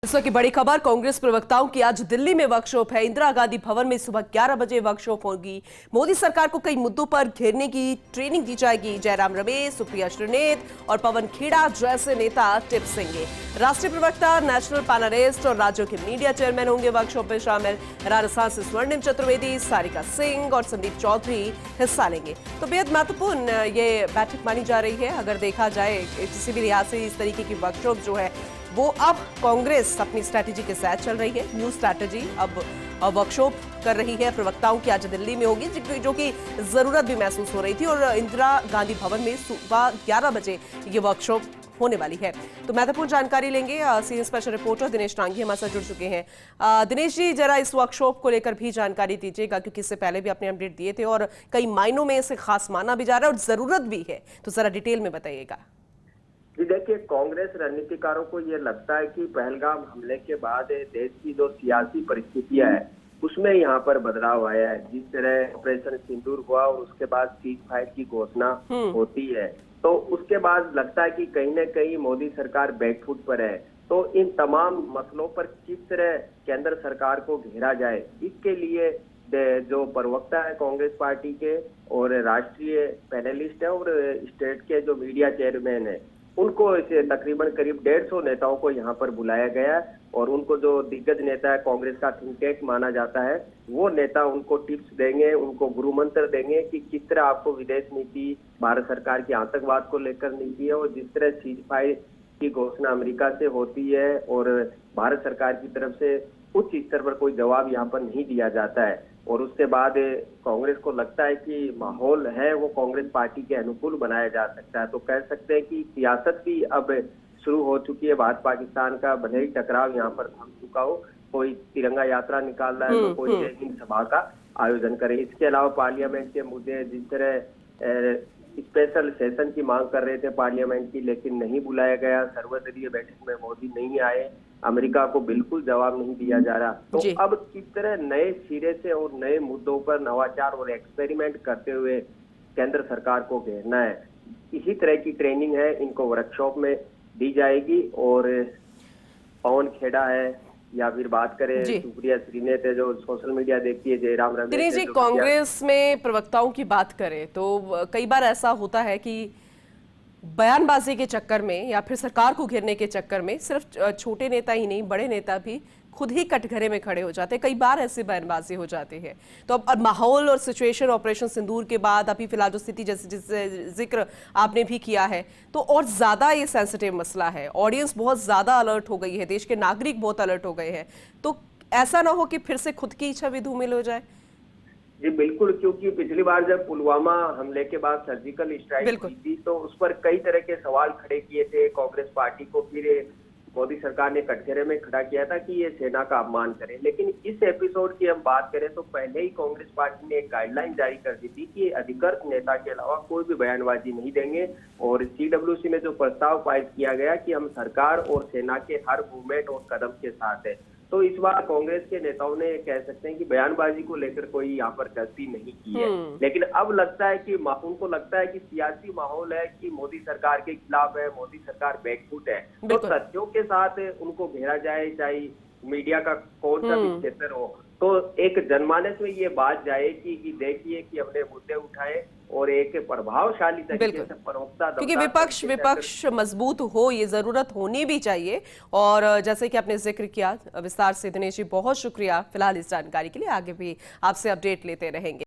इस वक्त की बड़ी खबर, कांग्रेस प्रवक्ताओं की आज दिल्ली में वर्कशॉप है। इंदिरा गांधी भवन में सुबह 11 बजे वर्कशॉप होगी। मोदी सरकार को कई मुद्दों पर घेरने की ट्रेनिंग दी जाएगी। जयराम रमेश, सुप्रिया श्रीनेत और पवन खेड़ा जैसे नेता टिप्स देंगे। राष्ट्रीय प्रवक्ता, नेशनल पैनलिस्ट और राज्यों के मीडिया चेयरमैन होंगे वर्कशॉप में शामिल। राजस्थान से स्वर्णिम चतुर्वेदी, सारिका सिंह और संदीप चौधरी हिस्सा लेंगे। तो बेहद महत्वपूर्ण ये बैठक मानी जा रही है। अगर देखा जाए किसी भी लिहाज से इस तरीके की वर्कशॉप जो है वो अब कांग्रेस अपनी स्ट्रैटेजी के साथ चल रही है। न्यू स्ट्रैटेजी अब वर्कशॉप कर रही है। प्रवक्ताओं की आज दिल्ली में होगी, जो कि जरूरत भी महसूस हो रही थी। और इंदिरा गांधी भवन में सुबह 11 बजे ये वर्कशॉप होने वाली है। तो महत्वपूर्ण जानकारी लेंगे। सीनियर स्पेशल रिपोर्टर दिनेश टांगी हमारे साथ जुड़ चुके हैं। दिनेश जी, जरा इस वर्कशॉप को लेकर भी जानकारी दीजिएगा, क्योंकि इससे पहले भी आपने अपडेट दिए थे और कई मायनों में इसे खास माना भी जा रहा है और जरूरत भी है। तो जरा डिटेल में बताइएगा। जी देखिए, कांग्रेस रणनीतिकारों को ये लगता है कि पहलगाम हमले के बाद देश की जो सियासी परिस्थितियां है उसमें यहाँ पर बदलाव आया है। जिस तरह ऑपरेशन सिंदूर हुआ और उसके बाद सीज फायर की घोषणा होती है, तो उसके बाद लगता है कि कहीं न कहीं मोदी सरकार बैकफुट पर है। तो इन तमाम मसलों पर किस तरह केंद्र सरकार को घेरा जाए, इसके लिए जो प्रवक्ता है कांग्रेस पार्टी के और राष्ट्रीय पैनलिस्ट है और स्टेट के जो मीडिया चेयरमैन है, उनको इसे तकरीबन करीब 150 नेताओं को यहाँ पर बुलाया गया और उनको जो दिग्गज नेता है, कांग्रेस का थिंक टैंक माना जाता है, वो नेता उनको टिप्स देंगे, उनको गुरु मंत्र देंगे कि किस तरह आपको विदेश नीति, भारत सरकार की आतंकवाद को लेकर नीति है और जिस तरह सीज फायर की घोषणा अमेरिका से होती है और भारत सरकार की तरफ से उच्च स्तर पर कोई जवाब यहाँ पर नहीं दिया जाता है। और उसके बाद कांग्रेस को लगता है कि माहौल है वो कांग्रेस पार्टी के अनुकूल बनाया जा सकता है। तो कह सकते हैं कि सियासत भी अब शुरू हो चुकी है। भारत पाकिस्तान का भले ही टकराव यहाँ पर थम चुका हो, कोई तिरंगा यात्रा निकाल रहा है तो कोई जय हिंद सभा का आयोजन करे। इसके अलावा पार्लियामेंट के मुद्दे, जिस तरह स्पेशल सेशन की मांग कर रहे थे पार्लियामेंट की, लेकिन नहीं बुलाया गया। सर्वदलीय बैठक में मोदी नहीं आए, अमेरिका को बिल्कुल जवाब नहीं दिया जा रहा। तो अब किस तरह नए सिरे से और नए मुद्दों पर नवाचार और एक्सपेरिमेंट करते हुए केंद्र सरकार को घेरना है, इसी तरह की ट्रेनिंग है इनको वर्कशॉप में दी जाएगी। और पवन खेड़ा है या फिर बात करें सुप्रिया श्रीनेत है जो सोशल मीडिया देखती है, जयराम रमेश जी, कांग्रेस में प्रवक्ताओं की बात करें तो कई बार ऐसा होता है कि बयानबाजी के चक्कर में या फिर सरकार को घेरने के चक्कर में सिर्फ छोटे नेता ही नहीं, बड़े नेता भी खुद ही कटघरे में खड़े हो जाते हैं। कई बार ऐसी बयानबाजी हो जाती है। तो अब माहौल और सिचुएशन ऑपरेशन सिंदूर के बाद अभी फिलहाल जो स्थिति जैसे जिससे जिक्र आपने भी किया है, तो और ज्यादा ये सेंसिटिव मसला है। ऑडियंस बहुत ज्यादा अलर्ट हो गई है, देश के नागरिक बहुत अलर्ट हो गए हैं। तो ऐसा ना हो कि फिर से खुद की छवि धूमिल हो जाए। जी बिल्कुल, क्योंकि पिछली बार जब पुलवामा हमले के बाद सर्जिकल स्ट्राइक हुई थी तो उस पर कई तरह के सवाल खड़े किए थे। कांग्रेस पार्टी को फिर मोदी सरकार ने कटघरे में खड़ा किया था कि ये सेना का अपमान करे। लेकिन इस एपिसोड की हम बात करें तो पहले ही कांग्रेस पार्टी ने एक गाइडलाइन जारी कर दी थी कि अधिकृत नेता के अलावा कोई भी बयानबाजी नहीं देंगे। और CWC में जो प्रस्ताव पारित किया गया कि हम सरकार और सेना के हर मूवमेंट और कदम के साथ है। तो इस बार कांग्रेस के नेताओं ने कह सकते हैं कि बयानबाजी को लेकर कोई यहाँ पर गलती नहीं की है। लेकिन अब लगता है कि उनको लगता है कि सियासी माहौल है कि मोदी सरकार के खिलाफ है, मोदी सरकार बैकफुट है। तो तथ्यों के साथ उनको घेरा जाए, चाहे मीडिया का कौन सा भी क्षेत्र हो, तो एक जनमानस में ये बात जाएगी कि देखिए कि हमने मुद्दे उठाए और एक प्रभावशाली तरीके से प्रवक्ता, क्योंकि विपक्ष मजबूत हो, ये जरूरत होनी भी चाहिए। और जैसे कि आपने जिक्र किया विस्तार से, दिनेश जी बहुत शुक्रिया फिलहाल इस जानकारी के लिए। आगे भी आपसे अपडेट लेते रहेंगे।